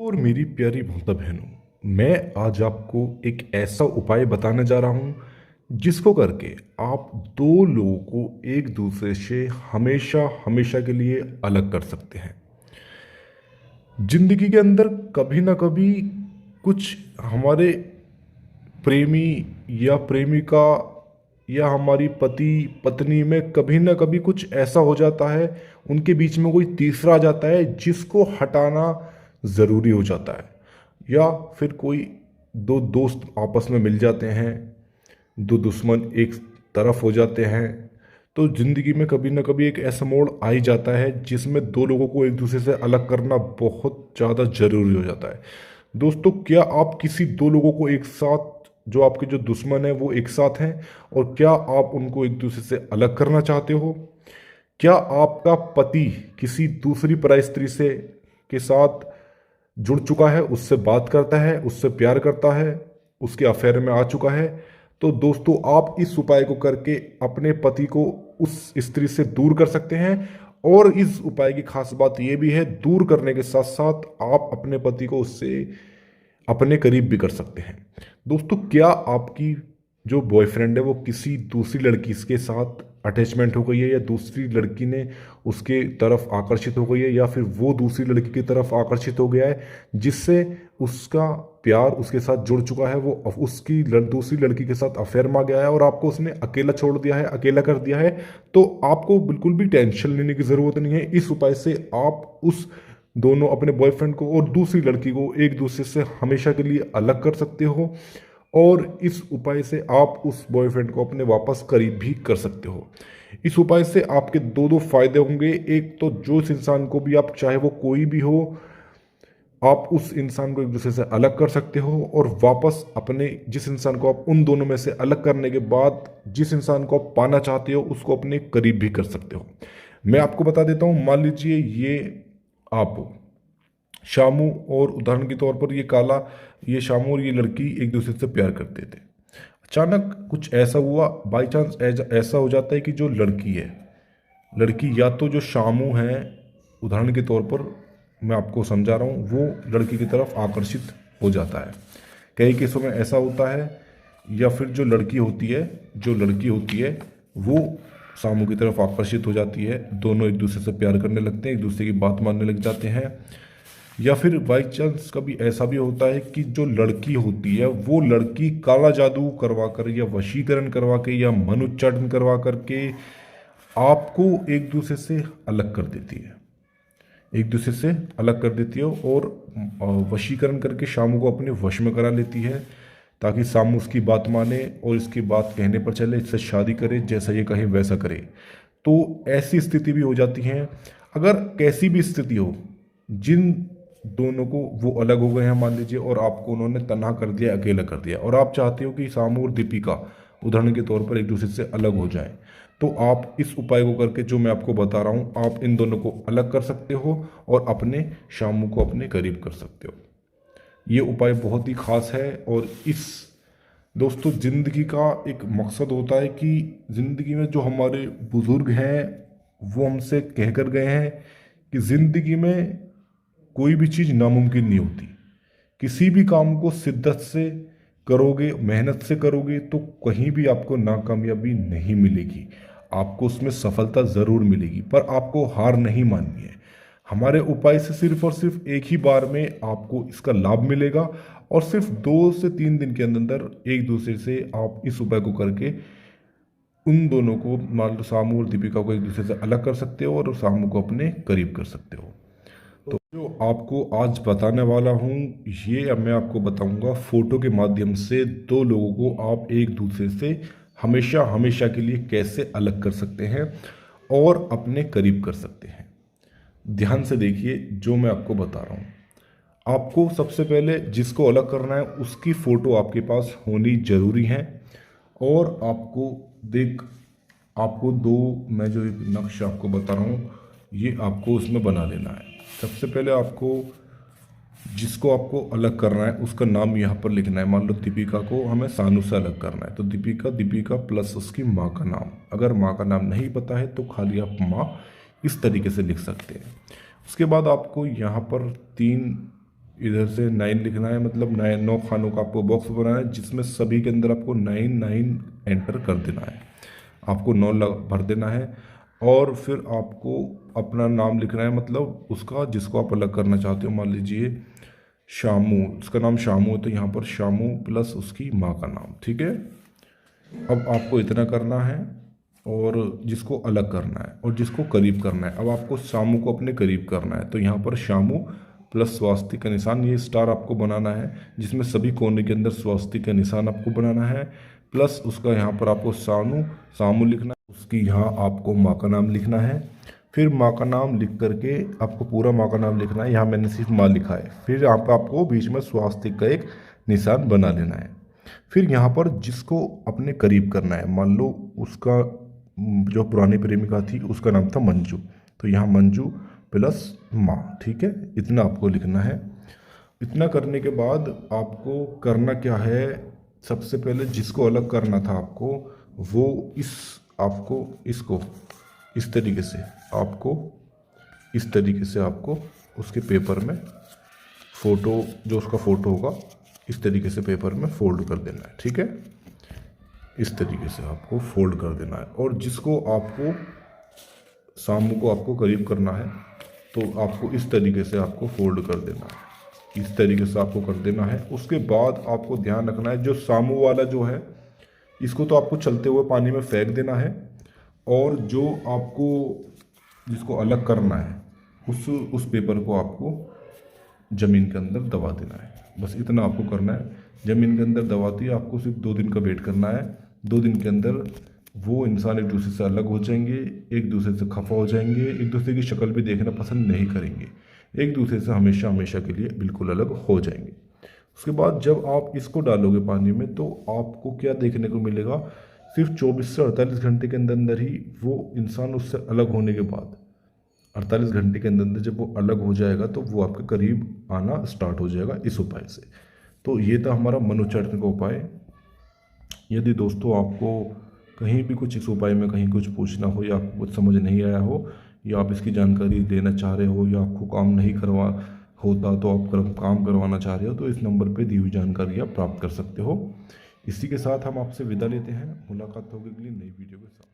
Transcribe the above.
और मेरी प्यारी माता बहनों, मैं आज आपको एक ऐसा उपाय बताने जा रहा हूं जिसको करके आप दो लोगों को एक दूसरे से हमेशा हमेशा के लिए अलग कर सकते हैं। जिंदगी के अंदर कभी ना कभी कुछ हमारे प्रेमी या प्रेमिका या हमारी पति पत्नी में कभी ना कभी कुछ ऐसा हो जाता है, उनके बीच में कोई तीसरा आ जाता है जिसको हटाना ज़रूरी हो जाता है। या फिर कोई दो दोस्त आपस में मिल जाते हैं, दो दुश्मन एक तरफ हो जाते हैं। तो ज़िंदगी में कभी ना कभी एक ऐसा मोड़ आ ही जाता है जिसमें दो लोगों को एक दूसरे से अलग करना बहुत ज़्यादा ज़रूरी हो जाता है। दोस्तों, क्या आप किसी दो लोगों को एक साथ, जो आपके जो दुश्मन है वो एक साथ हैं, और क्या आप उनको एक दूसरे से अलग करना चाहते हो? क्या आपका पति किसी दूसरी पराई स्त्री से के साथ जुड़ चुका है, उससे बात करता है, उससे प्यार करता है, उसके अफेयर में आ चुका है? तो दोस्तों, आप इस उपाय को करके अपने पति को उस स्त्री से दूर कर सकते हैं। और इस उपाय की खास बात यह भी है, दूर करने के साथ साथ आप अपने पति को उससे अपने करीब भी कर सकते हैं। दोस्तों, क्या आपकी जो बॉयफ्रेंड है वो किसी दूसरी लड़की के साथ अटैचमेंट हो गई है, या दूसरी लड़की ने उसके तरफ आकर्षित हो गई है, या फिर वो दूसरी लड़की की तरफ आकर्षित हो गया है जिससे उसका प्यार उसके साथ जुड़ चुका है, वो उसकी दूसरी लड़की के साथ अफेयर में आ गया है और आपको उसने अकेला छोड़ दिया है, अकेला कर दिया है? तो आपको बिल्कुल भी टेंशन लेने की ज़रूरत नहीं है। इस उपाय से आप उस दोनों अपने बॉयफ्रेंड को और दूसरी लड़की को एक दूसरे से हमेशा के लिए अलग कर सकते हो। और इस उपाय से आप उस बॉयफ्रेंड को अपने वापस करीब भी कर सकते हो। इस उपाय से आपके दो दो फायदे होंगे। एक तो जो इस इंसान को भी आप, चाहे वो कोई भी हो, आप उस इंसान को एक दूसरे से अलग कर सकते हो, और वापस अपने जिस इंसान को आप उन दोनों में से अलग करने के बाद जिस इंसान को आप पाना चाहते हो उसको अपने करीब भी कर सकते हो। मैं आपको बता देता हूँ, मान लीजिए ये आप शामू और उदाहरण के तौर पर ये शामू और ये लड़की एक दूसरे से प्यार करते थे। अचानक कुछ ऐसा हुआ, बाई चांस ऐसा हो जाता है कि जो लड़की है, लड़की या तो जो शामू है, उदाहरण के तौर पर मैं आपको समझा रहा हूँ, वो लड़की की तरफ आकर्षित हो जाता है। कई केसों में ऐसा होता है। या फिर जो लड़की होती है वो शामू की तरफ आकर्षित हो जाती है, दोनों एक दूसरे से प्यार करने लगते हैं, एक दूसरे की बात मानने लग जाते हैं। या फिर बाई चांस कभी ऐसा भी होता है कि जो लड़की होती है वो लड़की काला जादू करवा कर या वशीकरण करवा के या मन उच्चाटन करवा करके आपको एक दूसरे से अलग कर देती है, एक दूसरे से अलग कर देती है, और वशीकरण करके शामू को अपने वश में करा लेती है, ताकि शामू उसकी बात माने और इसकी बात कहने पर चले, इससे शादी करे, जैसा ये कहे वैसा करे। तो ऐसी स्थिति भी हो जाती है। अगर कैसी भी स्थिति हो, जिन दोनों को वो अलग हो गए हैं मान लीजिए, और आपको उन्होंने तन्हा कर दिया, अकेला कर दिया, और आप चाहते हो कि शामू और दीपिका उदाहरण के तौर पर एक दूसरे से अलग हो जाएं, तो आप इस उपाय को करके, जो मैं आपको बता रहा हूं, आप इन दोनों को अलग कर सकते हो और अपने शामू को अपने करीब कर सकते हो। ये उपाय बहुत ही खास है। और इस दोस्तों, जिंदगी का एक मकसद होता है कि जिंदगी में जो हमारे बुजुर्ग हैं वो हमसे कह कर गए हैं कि जिंदगी में कोई भी चीज़ नामुमकिन नहीं होती। किसी भी काम को शिद्दत से करोगे, मेहनत से करोगे, तो कहीं भी आपको नाकामयाबी नहीं मिलेगी। आपको उसमें सफलता ज़रूर मिलेगी, पर आपको हार नहीं माननी है। हमारे उपाय से सिर्फ और सिर्फ एक ही बार में आपको इसका लाभ मिलेगा, और सिर्फ 2 से 3 दिन के अंदर एक दूसरे से आप इस उपाय को करके उन दोनों को, मान लो शामू और दीपिका को, एक दूसरे से अलग कर सकते हो और शामू को अपने करीब कर सकते हो। तो जो आपको आज बताने वाला हूँ, ये अब मैं आपको बताऊंगा फोटो के माध्यम से दो लोगों को आप एक दूसरे से हमेशा हमेशा के लिए कैसे अलग कर सकते हैं और अपने करीब कर सकते हैं। ध्यान से देखिए जो मैं आपको बता रहा हूँ। आपको सबसे पहले जिसको अलग करना है उसकी फ़ोटो आपके पास होनी ज़रूरी है। और आपको दो, मैं जो एक नक्शा आपको बता रहा हूँ, ये आपको उसमें बना लेना है। सबसे पहले आपको जिसको आपको अलग करना है उसका नाम यहाँ पर लिखना है। मान लो दीपिका को हमें सानू से अलग करना है, तो दीपिका प्लस उसकी माँ का नाम। अगर माँ का नाम नहीं पता है तो खाली आप माँ इस तरीके से लिख सकते हैं। उसके बाद आपको यहाँ पर 3 इधर से 9 लिखना है, मतलब 9 खानों का आपको बॉक्स बनाना है जिसमें सभी के अंदर आपको 9 एंटर कर देना है। आपको 9 भर देना है और फिर आपको अपना नाम लिखना है, मतलब उसका जिसको आप अलग करना चाहते हो। मान लीजिए शामू, उसका नाम शामू है तो यहाँ पर शामू प्लस उसकी माँ का नाम, ठीक है। अब आपको इतना करना है और जिसको अलग करना है और जिसको करीब करना है। अब आपको शामू को अपने करीब करना है तो यहाँ पर शामू प्लस स्वास्तिक का निशान, ये स्टार आपको बनाना है जिसमें सभी कोने के अंदर स्वास्तिक का निशान आपको बनाना है, प्लस उसका यहाँ पर आपको सामू लिखना है, उसकी यहाँ आपको माँ का नाम लिखना है। फिर माँ का नाम लिख करके आपको पूरा माँ का नाम लिखना है, यहाँ मैंने सिर्फ माँ लिखा है। फिर यहाँ पर आपको बीच में स्वास्तिक का एक निशान बना लेना है। फिर यहाँ पर जिसको अपने करीब करना है, मान लो उसका जो पुरानी प्रेमिका थी उसका नाम था मंजू, तो यहाँ मंजू प्लस माँ, ठीक है। इतना आपको लिखना है। इतना करने के बाद आपको करना क्या है, सबसे पहले जिसको अलग करना था आपको, वो आपको इसको इस तरीके से आपको उसके पेपर में फ़ोटो, जो उसका फ़ोटो होगा इस तरीके से पेपर में फोल्ड कर देना है, ठीक है। इस तरीके से आपको फोल्ड कर देना है और जिसको आपको सामू को आपको करीब करना है तो आपको इस तरीके से आपको फोल्ड कर देना है, इस तरीके से आपको कर देना है। उसके बाद आपको ध्यान रखना है जो सामू वाला जो है इसको तो आपको चलते हुए पानी में फेंक देना है और जो आपको जिसको अलग करना है उस पेपर को आपको ज़मीन के अंदर दबा देना है। बस इतना आपको करना है। ज़मीन के अंदर दबाते ही आपको सिर्फ 2 दिन का वेट करना है। 2 दिन के अंदर वो इंसान एक दूसरे से अलग हो जाएंगे, एक दूसरे से खफा हो जाएंगे, एक दूसरे की शक्ल भी देखना पसंद नहीं करेंगे, एक दूसरे से हमेशा हमेशा के लिए बिल्कुल अलग हो जाएंगे। उसके बाद जब आप इसको डालोगे पानी में तो आपको क्या देखने को मिलेगा, सिर्फ 24 से 48 घंटे के अंदर अंदर ही वो इंसान उससे अलग होने के बाद 48 घंटे के अंदर अंदर जब वो अलग हो जाएगा तो वो आपके करीब आना स्टार्ट हो जाएगा इस उपाय से। तो ये था हमारा मनोचैतन्य का उपाय। यदि दोस्तों आपको कहीं भी कुछ इस उपाय में कहीं कुछ पूछना हो या आपको कुछ समझ नहीं आया हो या आप इसकी जानकारी लेना चाह रहे हो या आपको काम नहीं करवा होता तो आप काम करवाना चाह रहे हो तो इस नंबर पर दी हुई जानकारी आप प्राप्त कर सकते हो। इसी के साथ हम आपसे विदा लेते हैं। मुलाकात होगी अगली नई वीडियो के साथ।